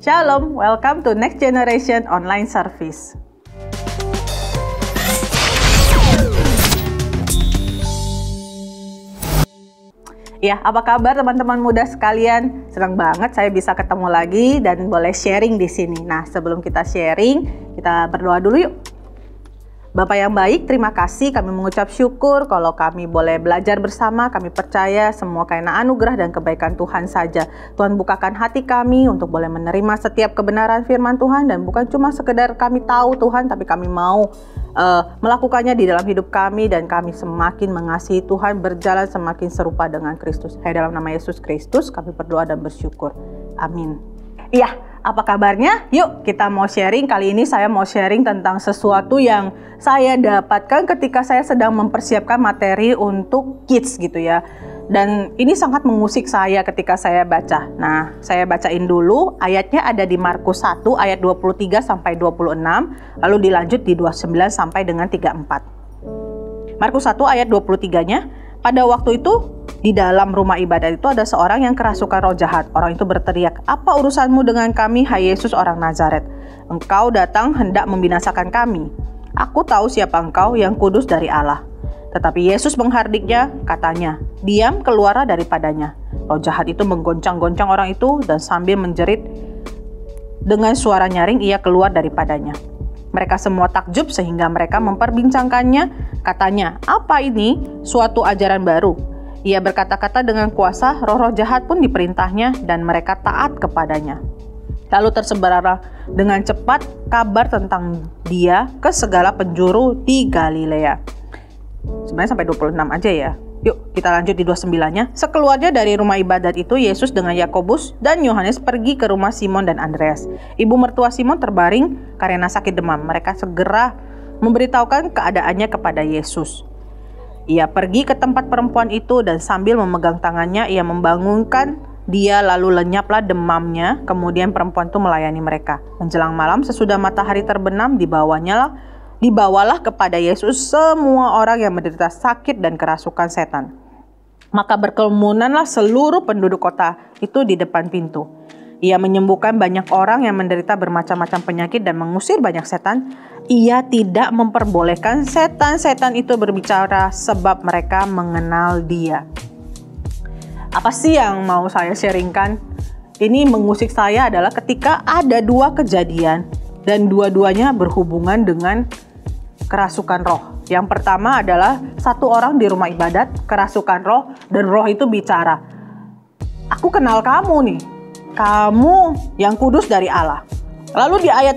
Shalom, welcome to Next Generation Online Service. Ya, apa kabar teman-teman muda sekalian? Senang banget saya bisa ketemu lagi dan boleh sharing di sini. Nah, sebelum kita sharing, kita berdoa dulu yuk. Bapak yang baik, terima kasih kami mengucap syukur kalau kami boleh belajar bersama. Kami percaya semua karena anugerah dan kebaikan Tuhan saja. Tuhan bukakan hati kami untuk boleh menerima setiap kebenaran firman Tuhan. Dan bukan cuma sekedar kami tahu Tuhan, tapi kami mau melakukannya di dalam hidup kami. Dan kami semakin mengasihi Tuhan, berjalan semakin serupa dengan Kristus. Dalam nama Yesus Kristus kami berdoa dan bersyukur. Amin. Iya, apa kabarnya? Yuk kita mau sharing. Kali ini saya mau sharing tentang sesuatu yang saya dapatkan ketika saya sedang mempersiapkan materi untuk kids gitu ya. Dan ini sangat mengusik saya ketika saya baca. Nah, saya bacain dulu. Ayatnya ada di Markus 1 ayat 23 sampai 26, lalu dilanjut di 29 sampai dengan 34. Markus 1 ayat 23-nya, pada waktu itu di dalam rumah ibadat itu ada seorang yang kerasukan roh jahat. Orang itu berteriak, "Apa urusanmu dengan kami, hai Yesus orang Nazaret? Engkau datang hendak membinasakan kami. Aku tahu siapa engkau, yang kudus dari Allah." Tetapi Yesus menghardiknya, katanya, "Diam, keluarlah daripadanya." Roh jahat itu menggoncang-goncang orang itu dan sambil menjerit dengan suara nyaring ia keluar daripadanya. Mereka semua takjub sehingga mereka memperbincangkannya. Katanya, "Apa ini? Suatu ajaran baru." Ia berkata-kata dengan kuasa, roh-roh jahat pun diperintahnya dan mereka taat kepadanya. Lalu tersebarlah dengan cepat kabar tentang dia ke segala penjuru di Galilea. Sebenarnya sampai 26 aja ya. Yuk kita lanjut di 29-nya. Sekeluarnya dari rumah ibadat itu, Yesus dengan Yakobus dan Yohanes pergi ke rumah Simon dan Andreas. Ibu mertua Simon terbaring karena sakit demam. Mereka segera memberitahukan keadaannya kepada Yesus. Ia pergi ke tempat perempuan itu dan sambil memegang tangannya ia membangunkan dia, lalu lenyaplah demamnya. Kemudian perempuan itu melayani mereka. Menjelang malam sesudah matahari terbenam dibawalah kepada Yesus semua orang yang menderita sakit dan kerasukan setan. Maka berkerumunanlah seluruh penduduk kota itu di depan pintu. Ia menyembuhkan banyak orang yang menderita bermacam-macam penyakit dan mengusir banyak setan. Ia tidak memperbolehkan setan-setan itu berbicara sebab mereka mengenal dia. Apa sih yang mau saya sharingkan? Ini mengusik saya adalah ketika ada dua kejadian dan dua-duanya berhubungan dengan kerasukan roh. Yang pertama adalah satu orang di rumah ibadat kerasukan roh dan roh itu bicara, "Aku kenal kamu nih. Kamu yang kudus dari Allah." Lalu di ayat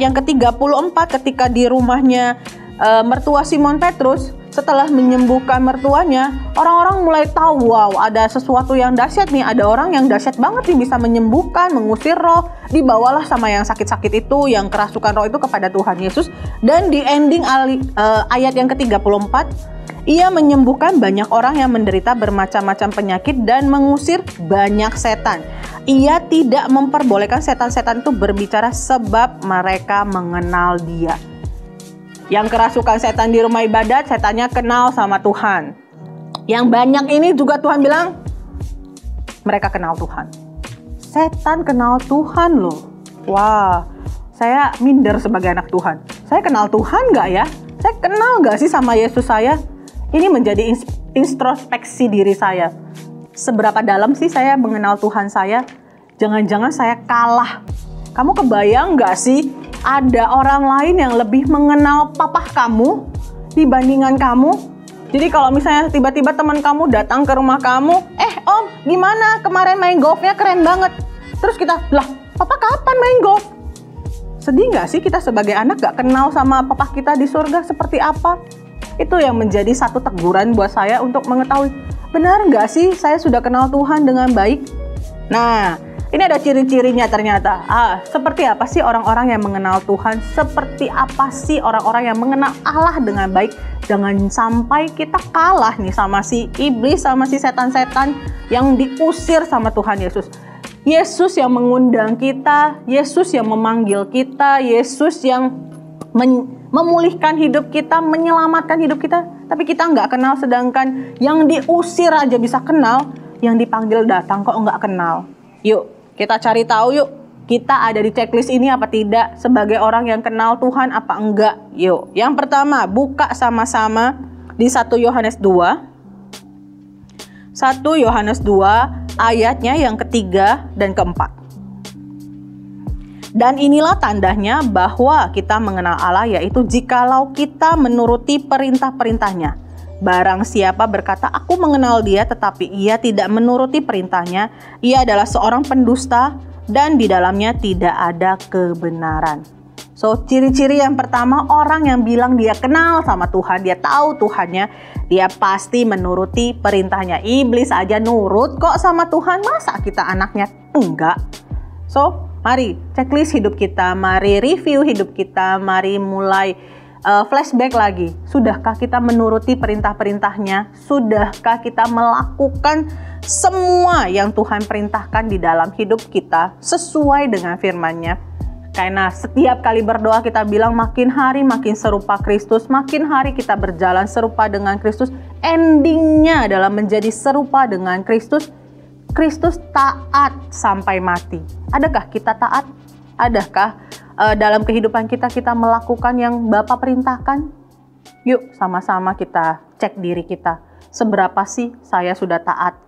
yang ke-34 ketika di rumahnya mertua Simon Petrus, setelah menyembuhkan mertuanya, orang-orang mulai tahu, wow, ada sesuatu yang dahsyat nih, ada orang yang dahsyat banget nih bisa menyembuhkan, mengusir roh. Dibawalah sama yang sakit-sakit itu, yang kerasukan roh itu kepada Tuhan Yesus. Dan di ending ayat yang ke-34, ia menyembuhkan banyak orang yang menderita bermacam-macam penyakit dan mengusir banyak setan. Ia tidak memperbolehkan setan-setan itu berbicara sebab mereka mengenal dia. Yang kerasukan setan di rumah ibadat, setannya kenal sama Tuhan. Yang banyak ini juga Tuhan bilang, mereka kenal Tuhan. Setan kenal Tuhan loh. Wah, saya minder sebagai anak Tuhan. Saya kenal Tuhan nggak ya? Saya kenal nggak sih sama Yesus saya? Ini menjadi introspeksi diri saya. Seberapa dalam sih saya mengenal Tuhan saya? Jangan-jangan saya kalah. Kamu kebayang nggak sih ada orang lain yang lebih mengenal papah kamu dibandingkan kamu? Jadi kalau misalnya tiba-tiba teman kamu datang ke rumah kamu, "Om, gimana? Kemarin main golfnya keren banget." Terus kita, "Lah, papa kapan main golf?" Sedih nggak sih kita sebagai anak nggak kenal sama papah kita di surga seperti apa? Itu yang menjadi satu teguran buat saya untuk mengetahui, benar nggak sih saya sudah kenal Tuhan dengan baik? Nah, ini ada ciri-cirinya ternyata. Seperti apa sih orang-orang yang mengenal Tuhan? Seperti apa sih orang-orang yang mengenal Allah dengan baik? Jangan sampai kita kalah nih sama si iblis, sama si setan-setan yang diusir sama Tuhan Yesus. Yesus yang mengundang kita, Yesus yang memanggil kita, Yesus yang memulihkan hidup kita, menyelamatkan hidup kita, tapi kita nggak kenal. Sedangkan yang diusir aja bisa kenal, yang dipanggil datang kok nggak kenal. Yuk, kita cari tahu yuk. Kita ada di checklist ini apa tidak? Sebagai orang yang kenal Tuhan apa enggak? Yuk, yang pertama, buka sama-sama di 1 Yohanes 2. 1 Yohanes 2 ayatnya yang ketiga dan keempat. Dan inilah tandanya bahwa kita mengenal Allah, yaitu jikalau kita menuruti perintah-perintahnya. Barang siapa berkata, aku mengenal dia, tetapi ia tidak menuruti perintahnya, ia adalah seorang pendusta, dan di dalamnya tidak ada kebenaran. So, ciri-ciri yang pertama, orang yang bilang dia kenal sama Tuhan, dia tahu Tuhannya, dia pasti menuruti perintahnya. Iblis aja nurut kok sama Tuhan, masa kita anaknya enggak? So, mari checklist hidup kita, mari review hidup kita, mari mulai flashback lagi. Sudahkah kita menuruti perintah-perintahnya? Sudahkah kita melakukan semua yang Tuhan perintahkan di dalam hidup kita sesuai dengan firman-Nya? Karena setiap kali berdoa kita bilang makin hari makin serupa Kristus, makin hari kita berjalan serupa dengan Kristus. Endingnya adalah menjadi serupa dengan Kristus. Kristus taat sampai mati. Adakah kita taat? Adakah dalam kehidupan kita melakukan yang Bapa perintahkan? Yuk sama-sama kita cek diri kita. Seberapa sih saya sudah taat?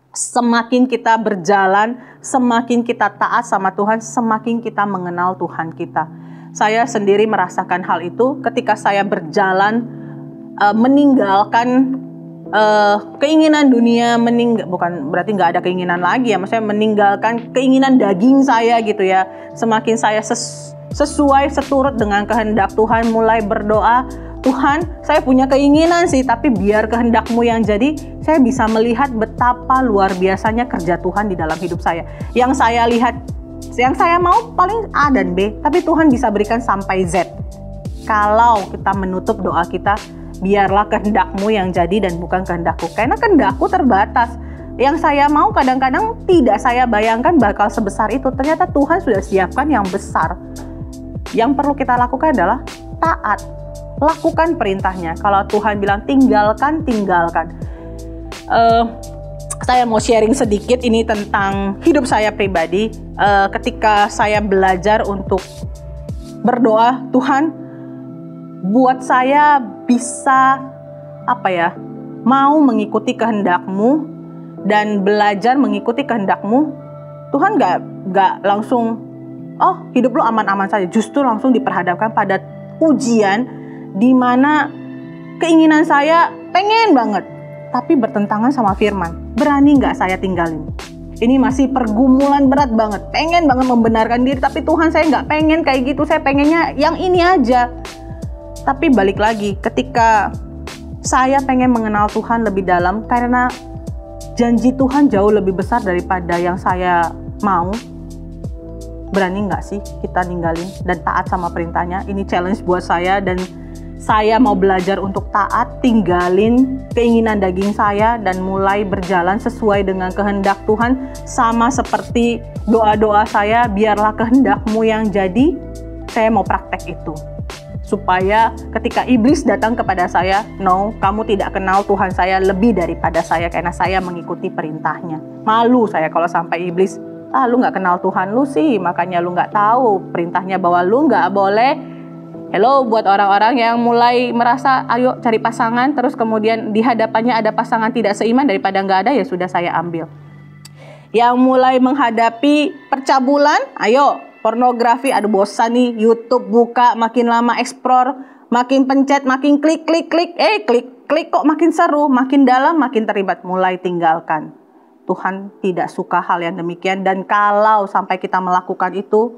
Semakin kita berjalan, semakin kita taat sama Tuhan, semakin kita mengenal Tuhan kita. Saya sendiri merasakan hal itu ketika saya berjalan meninggalkan keinginan dunia, bukan berarti nggak ada keinginan lagi ya, maksudnya meninggalkan keinginan daging saya gitu ya. Semakin saya sesuai seturut dengan kehendak Tuhan, mulai berdoa, Tuhan saya punya keinginan sih, tapi biar kehendak-Mu yang jadi. Saya bisa melihat betapa luar biasanya kerja Tuhan di dalam hidup saya. Yang saya lihat, yang saya mau paling A dan B, tapi Tuhan bisa berikan sampai Z. Kalau kita menutup doa kita, biarlah kehendak-Mu yang jadi dan bukan kehendakku. Karena kehendakku terbatas. Yang saya mau kadang-kadang tidak saya bayangkan bakal sebesar itu. Ternyata Tuhan sudah siapkan yang besar. Yang perlu kita lakukan adalah taat. Lakukan perintahnya. Kalau Tuhan bilang tinggalkan, tinggalkan. Saya mau sharing sedikit ini tentang hidup saya pribadi. Ketika saya belajar untuk berdoa, Tuhan, buat saya bisa mau mengikuti kehendak-Mu dan belajar mengikuti kehendak-Mu. Tuhan gak langsung hidup lu aman-aman saja, justru langsung diperhadapkan pada ujian di mana keinginan saya pengen banget tapi bertentangan sama firman. Berani gak saya tinggalin? Ini masih pergumulan berat banget, pengen banget membenarkan diri, tapi Tuhan saya gak pengen kayak gitu, saya pengennya yang ini aja. Tapi balik lagi, ketika saya pengen mengenal Tuhan lebih dalam, karena janji Tuhan jauh lebih besar daripada yang saya mau. Berani nggak sih kita ninggalin dan taat sama perintahnya? Ini challenge buat saya, dan saya mau belajar untuk taat, tinggalin keinginan daging saya, dan mulai berjalan sesuai dengan kehendak Tuhan. Sama seperti doa-doa saya, biarlah kehendak-Mu yang jadi. Saya mau praktek itu. Supaya ketika iblis datang kepada saya, no, kamu tidak kenal Tuhan saya lebih daripada saya, karena saya mengikuti perintahnya. Malu saya kalau sampai iblis, lu gak kenal Tuhan lu sih, makanya lu gak tahu perintahnya bahwa lu gak boleh. Hello, buat orang-orang yang mulai merasa, ayo cari pasangan, terus kemudian di hadapannya ada pasangan tidak seiman, daripada gak ada, ya sudah saya ambil. Yang mulai menghadapi percabulan, ayo, pornografi, aduh bosan nih, YouTube buka, makin lama explore, makin pencet, makin klik kok makin seru, makin dalam, makin terlibat, mulai tinggalkan. Tuhan tidak suka hal yang demikian, dan kalau sampai kita melakukan itu,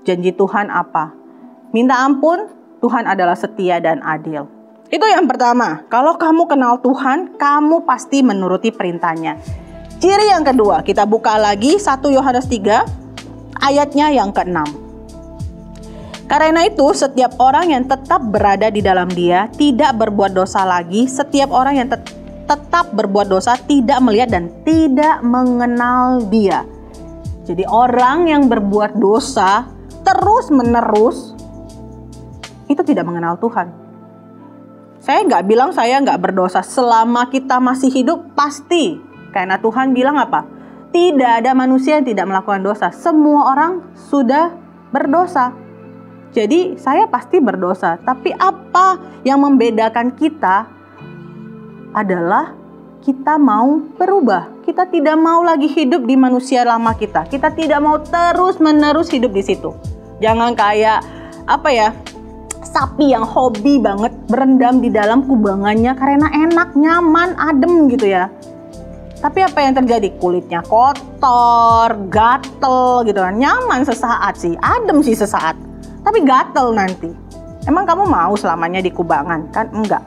janji Tuhan apa? Minta ampun, Tuhan adalah setia dan adil. Itu yang pertama, kalau kamu kenal Tuhan, kamu pasti menuruti perintahnya. Ciri yang kedua, kita buka lagi 1 Yohanes 3, ayatnya yang ke-6. Karena itu, setiap orang yang tetap berada di dalam Dia tidak berbuat dosa lagi. Setiap orang yang tetap berbuat dosa tidak melihat dan tidak mengenal Dia. Jadi orang yang berbuat dosa terus-menerus itu tidak mengenal Tuhan. Saya nggak bilang saya nggak berdosa. Selama kita masih hidup, pasti. Karena Tuhan bilang apa? Tidak ada manusia yang tidak melakukan dosa. Semua orang sudah berdosa. Jadi saya pasti berdosa. Tapi apa yang membedakan kita adalah kita mau berubah. Kita tidak mau lagi hidup di manusia lama kita. Kita tidak mau terus-menerus hidup di situ. Jangan kayak sapi yang hobi banget berendam di dalam kubangannya karena enak, nyaman, adem gitu ya. Tapi apa yang terjadi? Kulitnya kotor, gatel gitu kan. Nyaman sesaat sih, adem sih sesaat. Tapi gatel nanti. Emang kamu mau selamanya di kubangan? Kan enggak.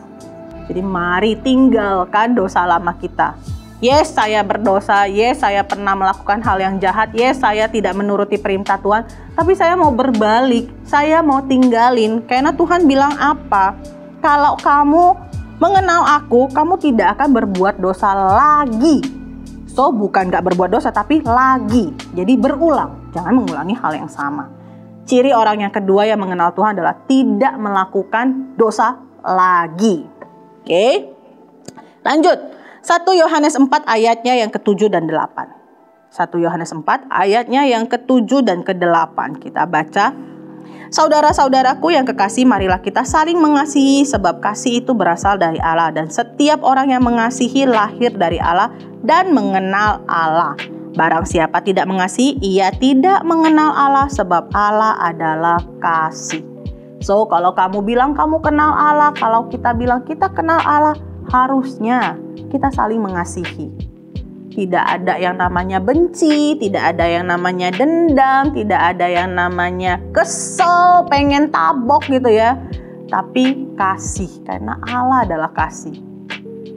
Jadi mari tinggalkan dosa lama kita. Yes, saya berdosa. Yes, saya pernah melakukan hal yang jahat. Yes, saya tidak menuruti perintah Tuhan. Tapi saya mau berbalik. Saya mau tinggalin. Karena Tuhan bilang apa? Kalau kamu mengenal aku, kamu tidak akan berbuat dosa lagi. So, bukan gak berbuat dosa, tapi lagi. Jadi berulang. Jangan mengulangi hal yang sama. Ciri orang yang kedua yang mengenal Tuhan adalah tidak melakukan dosa lagi. Oke. Lanjut. 1 Yohanes 4 ayatnya yang ke-7 dan 8. 1 Yohanes 4 ayatnya yang ke-7 dan ke-8. Kita baca. Saudara-saudaraku yang kekasih, marilah kita saling mengasihi sebab kasih itu berasal dari Allah. Dan setiap orang yang mengasihi lahir dari Allah dan mengenal Allah. Barang siapa tidak mengasihi, ia tidak mengenal Allah sebab Allah adalah kasih. So, kalau kamu bilang kamu kenal Allah, kalau kita bilang kita kenal Allah, harusnya kita saling mengasihi. Tidak ada yang namanya benci, tidak ada yang namanya dendam, tidak ada yang namanya kesel, pengen tabok gitu ya. Tapi kasih, karena Allah adalah kasih.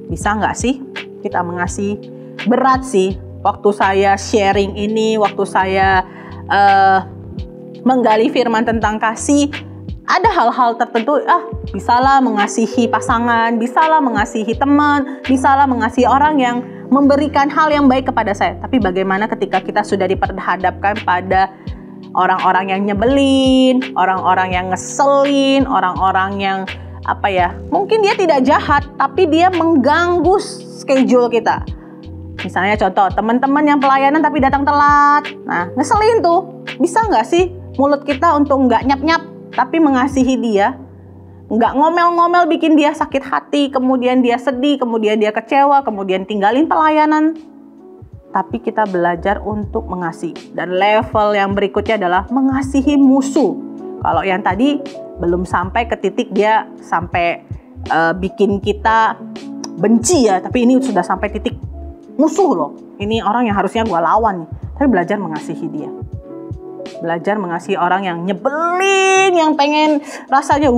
Bisa nggak sih kita mengasihi? Berat sih. Waktu saya sharing ini, waktu saya menggali firman tentang kasih, ada hal-hal tertentu, bisalah mengasihi pasangan, bisalah mengasihi teman, bisalah mengasihi orang yang memberikan hal yang baik kepada saya. Tapi bagaimana ketika kita sudah diperhadapkan pada orang-orang yang nyebelin, orang-orang yang ngeselin, orang-orang yang mungkin dia tidak jahat, tapi dia mengganggu schedule kita. Misalnya contoh, teman-teman yang pelayanan tapi datang telat. Nah, ngeselin tuh. Bisa nggak sih mulut kita untuk nggak nyap-nyap, tapi mengasihi dia? Nggak ngomel-ngomel bikin dia sakit hati, kemudian dia sedih, kemudian dia kecewa, kemudian tinggalin pelayanan. Tapi kita belajar untuk mengasihi. Dan level yang berikutnya adalah mengasihi musuh. Kalau yang tadi belum sampai ke titik dia sampai bikin kita benci ya, tapi ini sudah sampai titik musuh loh. Ini orang yang harusnya gua lawan nih. Tapi belajar mengasihi dia. Belajar mengasihi orang yang nyebelin, yang pengen rasanya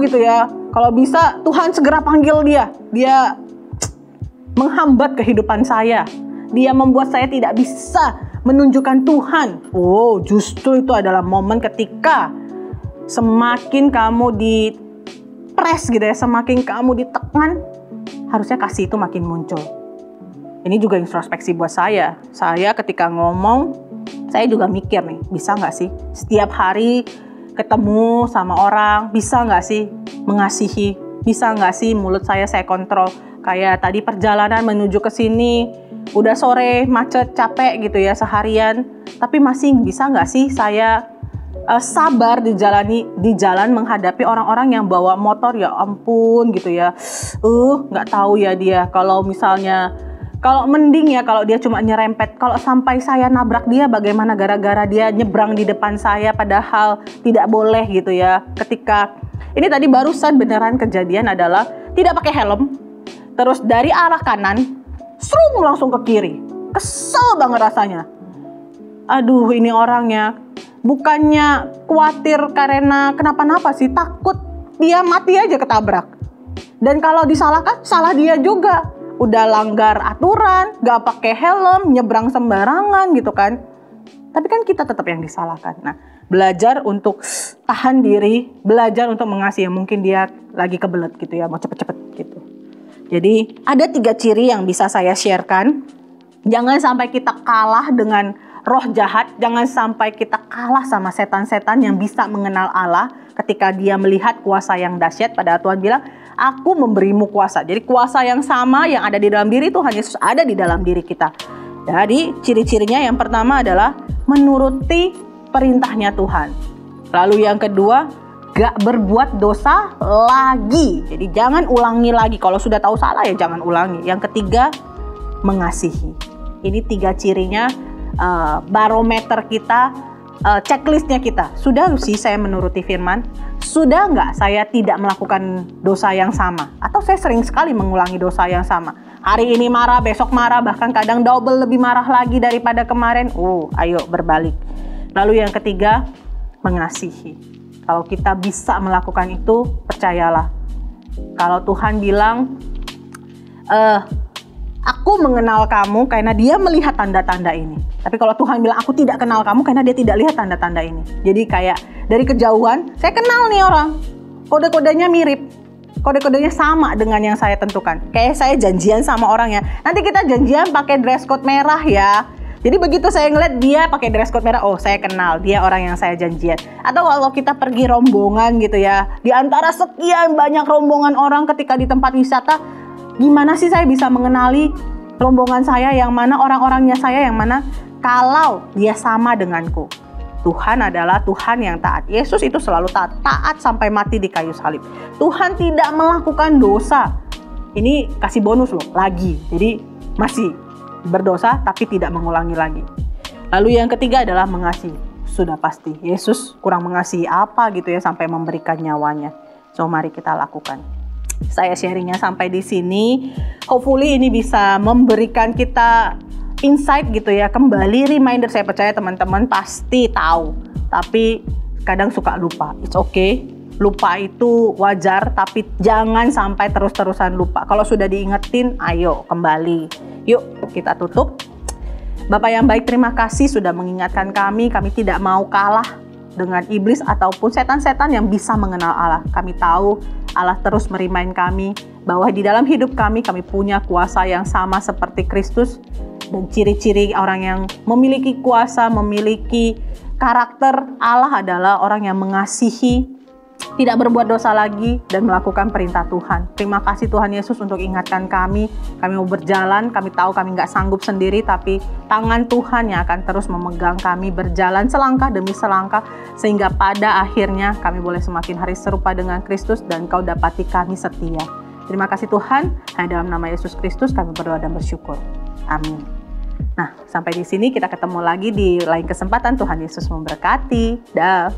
gitu ya. Kalau bisa Tuhan segera panggil dia. Dia menghambat kehidupan saya. Dia membuat saya tidak bisa menunjukkan Tuhan. Justru itu adalah momen ketika semakin kamu dipres gitu ya, semakin kamu ditekan, harusnya kasih itu makin muncul. Ini juga introspeksi buat saya. Saya ketika ngomong, saya juga mikir nih, bisa nggak sih setiap hari ketemu sama orang, bisa nggak sih mengasihi, bisa nggak sih mulut saya kontrol. Kayak tadi perjalanan menuju ke sini, udah sore, macet, capek gitu ya seharian, tapi masih bisa nggak sih saya sabar di jalan menghadapi orang-orang yang bawa motor, ya ampun gitu ya. Nggak tahu ya dia, kalau mending ya kalau dia cuma nyerempet. Kalau sampai saya nabrak dia, bagaimana gara-gara dia nyebrang di depan saya padahal tidak boleh gitu ya. Ketika ini tadi barusan beneran kejadian adalah tidak pakai helm, terus dari arah kanan srum langsung ke kiri. Kesel banget rasanya. Aduh, ini orangnya bukannya khawatir karena kenapa-napa sih, takut dia mati aja ketabrak. Dan kalau disalahkan, salah dia juga. Udah langgar aturan, gak pakai helm, nyebrang sembarangan gitu kan. Tapi kan kita tetap yang disalahkan. Nah, belajar untuk tahan diri, belajar untuk mengasihi. Mungkin dia lagi kebelet gitu ya, mau cepet-cepet gitu. Jadi ada 3 ciri yang bisa saya sharekan. Jangan sampai kita kalah dengan roh jahat. Jangan sampai kita kalah sama setan-setan yang bisa mengenal Allah. Ketika dia melihat kuasa yang dahsyat, pada Tuhan bilang, aku memberimu kuasa. Jadi kuasa yang sama yang ada di dalam diri Tuhan Yesus ada di dalam diri kita. Jadi ciri-cirinya yang pertama adalah menuruti perintahnya Tuhan. Lalu yang kedua, gak berbuat dosa lagi. Jadi jangan ulangi lagi. Kalau sudah tahu salah ya jangan ulangi. Yang ketiga, mengasihi. Ini 3 cirinya, barometer kita, checklistnya kita. Sudah sih saya menuruti firman? Sudah nggak saya tidak melakukan dosa yang sama? Atau saya sering sekali mengulangi dosa yang sama? Hari ini marah, besok marah, bahkan kadang double lebih marah lagi daripada kemarin. Ayo berbalik. Lalu yang ketiga, mengasihi. Kalau kita bisa melakukan itu, percayalah. Kalau Tuhan bilang, aku mengenal kamu karena dia melihat tanda-tanda ini. Tapi kalau Tuhan bilang, aku tidak kenal kamu karena dia tidak lihat tanda-tanda ini. Jadi kayak dari kejauhan, saya kenal nih orang. Kode-kodenya mirip. Kode-kodenya sama dengan yang saya tentukan. Kayak saya janjian sama orang ya. Nanti kita janjian pakai dress code merah ya. Jadi begitu saya ngeliat dia pakai dress code merah, saya kenal dia orang yang saya janjian. Atau kalau kita pergi rombongan gitu ya, di antara sekian banyak rombongan orang ketika di tempat wisata, gimana sih saya bisa mengenali rombongan saya yang mana, orang-orangnya saya yang mana, kalau dia sama denganku. Tuhan adalah Tuhan yang taat. Yesus itu selalu taat sampai mati di kayu salib. Tuhan tidak melakukan dosa. Ini kasih bonus loh, lagi. Jadi masih berdosa tapi tidak mengulangi lagi. Lalu yang ketiga adalah mengasihi. Sudah pasti Yesus kurang mengasihi apa gitu ya sampai memberikan nyawanya. So mari kita lakukan. Saya sharingnya sampai di sini. Hopefully ini bisa memberikan kita insight gitu ya, kembali reminder. Saya percaya teman-teman pasti tahu, tapi kadang suka lupa. It's okay, lupa itu wajar, tapi jangan sampai terus-terusan lupa. Kalau sudah diingetin, ayo kembali. Yuk kita tutup. Bapak yang baik, terima kasih sudah mengingatkan kami. Kami tidak mau kalah dengan iblis ataupun setan-setan yang bisa mengenal Allah. Kami tahu Allah terus merimain kami bahwa di dalam hidup kami punya kuasa yang sama seperti Kristus. Dan ciri-ciri orang yang memiliki kuasa, memiliki karakter Allah adalah orang yang mengasihi, tidak berbuat dosa lagi, dan melakukan perintah Tuhan. Terima kasih Tuhan Yesus untuk ingatkan kami. Kami mau berjalan, kami tahu kami nggak sanggup sendiri, tapi tangan Tuhan yang akan terus memegang kami berjalan selangkah demi selangkah, sehingga pada akhirnya kami boleh semakin hari serupa dengan Kristus dan Kau dapati kami setia. Terima kasih Tuhan, hanya dalam nama Yesus Kristus kami berdoa dan bersyukur. Amin. Nah, sampai di sini kita ketemu lagi di lain kesempatan. Tuhan Yesus memberkati. Dah.